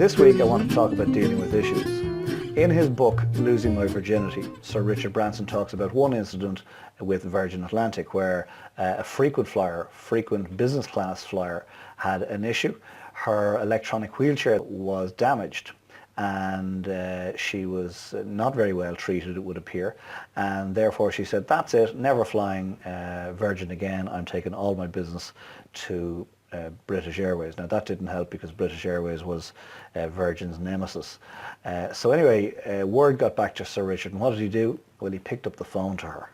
This week I want to talk about dealing with issues. In his book, Losing My Virginity, Sir Richard Branson talks about one incident with Virgin Atlantic where a frequent flyer, frequent business class flyer, had an issue. Her electronic wheelchair was damaged and she was not very well treated, it would appear, and therefore she said, that's it, never flying Virgin again, I'm taking all my business to British Airways. Now that didn't help because British Airways was Virgin's nemesis. So anyway, word got back to Sir Richard, and what did he do? Well, he picked up the phone to her.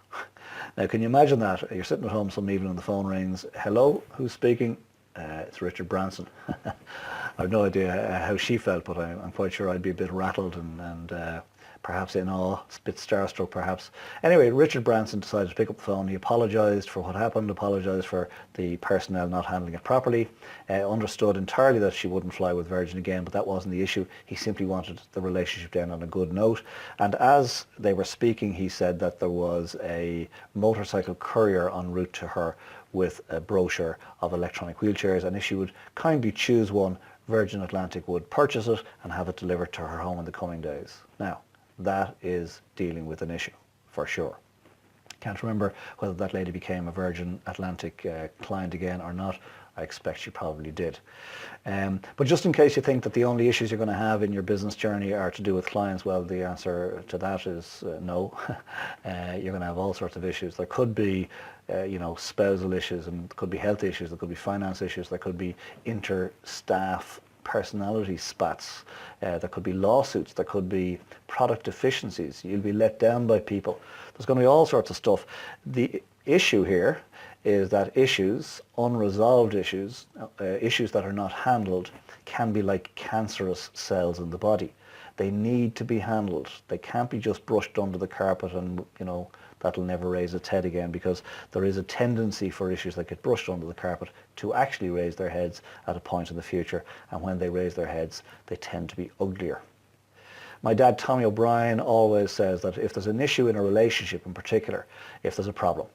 Now can you imagine that? You're sitting at home some evening and the phone rings. Hello, who's speaking? It's Richard Branson. I've no idea how she felt, but I'm quite sure I'd be a bit rattled and perhaps in awe, a bit starstruck perhaps. Anyway, Richard Branson decided to pick up the phone. He apologised for what happened, apologised for the personnel not handling it properly, understood entirely that she wouldn't fly with Virgin again, but that wasn't the issue. He simply wanted the relationship to end on a good note. And as they were speaking, he said that there was a motorcycle courier en route to her with a brochure of electronic wheelchairs, and if she would kindly choose one, Virgin Atlantic would purchase it and have it delivered to her home in the coming days. Now, that is dealing with an issue, for sure. Can't remember whether that lady became a Virgin Atlantic client again or not. I expect she probably did. But just in case you think that the only issues you're going to have in your business journey are to do with clients, well, the answer to that is no. You're going to have all sorts of issues. There could be spousal issues, and there could be health issues, there could be finance issues, there could be inter-staff personality spats, there could be lawsuits, there could be product deficiencies, you'll be let down by people. There's going to be all sorts of stuff. The issue here is that issues, unresolved issues, issues that are not handled, can be like cancerous cells in the body. They need to be handled. They can't be just brushed under the carpet and, that'll never raise its head again, because there is a tendency for issues that get brushed under the carpet to actually raise their heads at a point in the future, and when they raise their heads, they tend to be uglier. My dad, Tommy O'Brien, always says that if there's an issue in a relationship in particular, if there's a problem,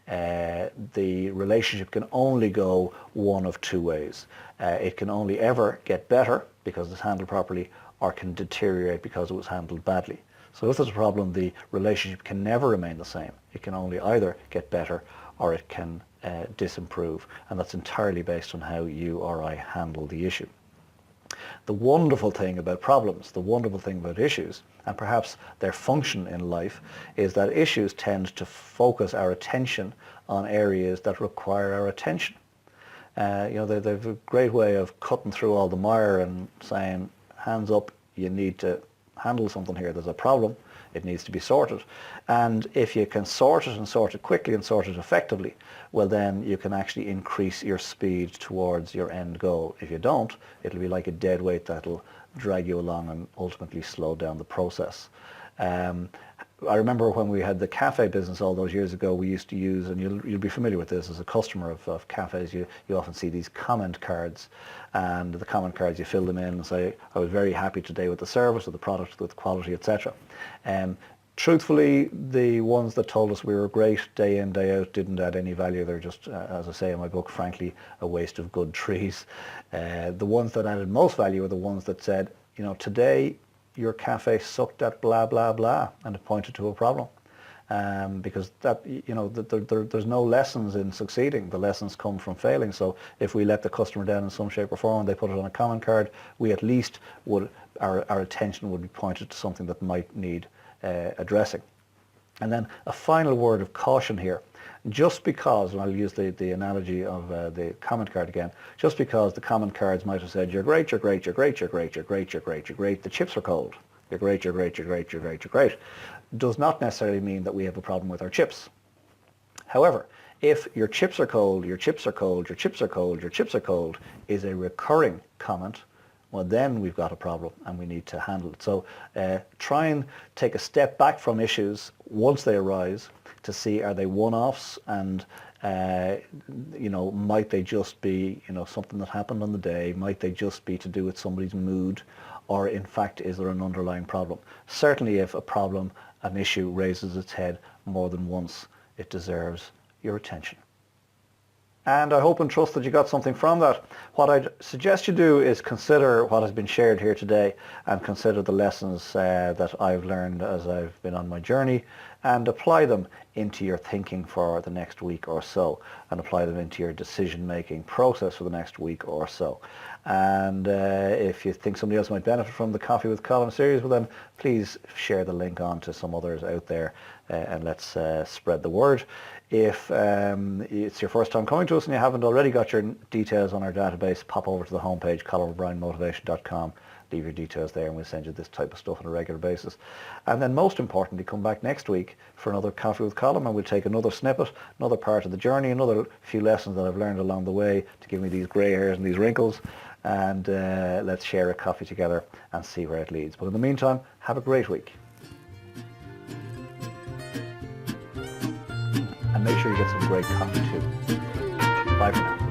the relationship can only go one of two ways. It can only ever get better because it's handled properly, or can deteriorate because it was handled badly. So if there's a problem, the relationship can never remain the same. It can only either get better or it can disimprove, and that's entirely based on how you or I handle the issue. The wonderful thing about problems, the wonderful thing about issues, and perhaps their function in life, is that issues tend to focus our attention on areas that require our attention. They've a great way of cutting through all the mire and saying, hands up, you need to handle something here. There's a problem, it needs to be sorted. And if you can sort it and sort it quickly and sort it effectively, well then you can actually increase your speed towards your end goal. If you don't, it'll be like a dead weight that'll drag you along and ultimately slow down the process. I remember when we had the cafe business all those years ago, we used to use, and you'll be familiar with this as a customer of cafes, you often see these comment cards, and the comment cards, you fill them in and say, I was very happy today with the service, with the product, with the quality, etc. Truthfully, the ones that told us we were great day in, day out didn't add any value. They're just, as I say in my book, frankly, a waste of good trees. The ones that added most value are the ones that said, today your cafe sucked at blah, blah, blah, and it pointed to a problem. Because that, there's no lessons in succeeding. The lessons come from failing. So if we let the customer down in some shape or form and they put it on a comment card, we at least would, our attention would be pointed to something that might need addressing. And then a final word of caution here. Just because, and I'll use the analogy of the comment card again, just because the comment cards might have said, you're great, you're great, you're great, you're great, you're great, you're great, you're great, the chips are cold, you're great, you're great, you're great, you're great, you're great, does not necessarily mean that we have a problem with our chips. However, if your chips are cold, your chips are cold, your chips are cold, your chips are cold is a recurring comment, well then we've got a problem and we need to handle it. So try and take a step back from issues once they arise to see, are they one-offs, and might they just be something that happened on the day, might they just be to do with somebody's mood, or in fact is there an underlying problem? Certainly if a problem, an issue raises its head more than once, it deserves your attention. And I hope and trust that you got something from that. What I'd suggest you do is consider what has been shared here today and consider the lessons that I've learned as I've been on my journey and apply them into your thinking for the next week or so and apply them into your decision-making process for the next week or so. And if you think somebody else might benefit from the Coffee with Colin series, well then please share the link on to some others out there and let's spread the word. If it's your first time coming to us and you haven't already got your details on our database, pop over to the homepage, ColinO'BrienMotivation.com. Leave your details there and we'll send you this type of stuff on a regular basis. And then most importantly, come back next week for another Coffee with Colin and we'll take another snippet, another part of the journey, another few lessons that I've learned along the way to give me these grey hairs and these wrinkles. And let's share a coffee together and see where it leads. But in the meantime, have a great week. And make sure you get some great coffee too. Bye for now.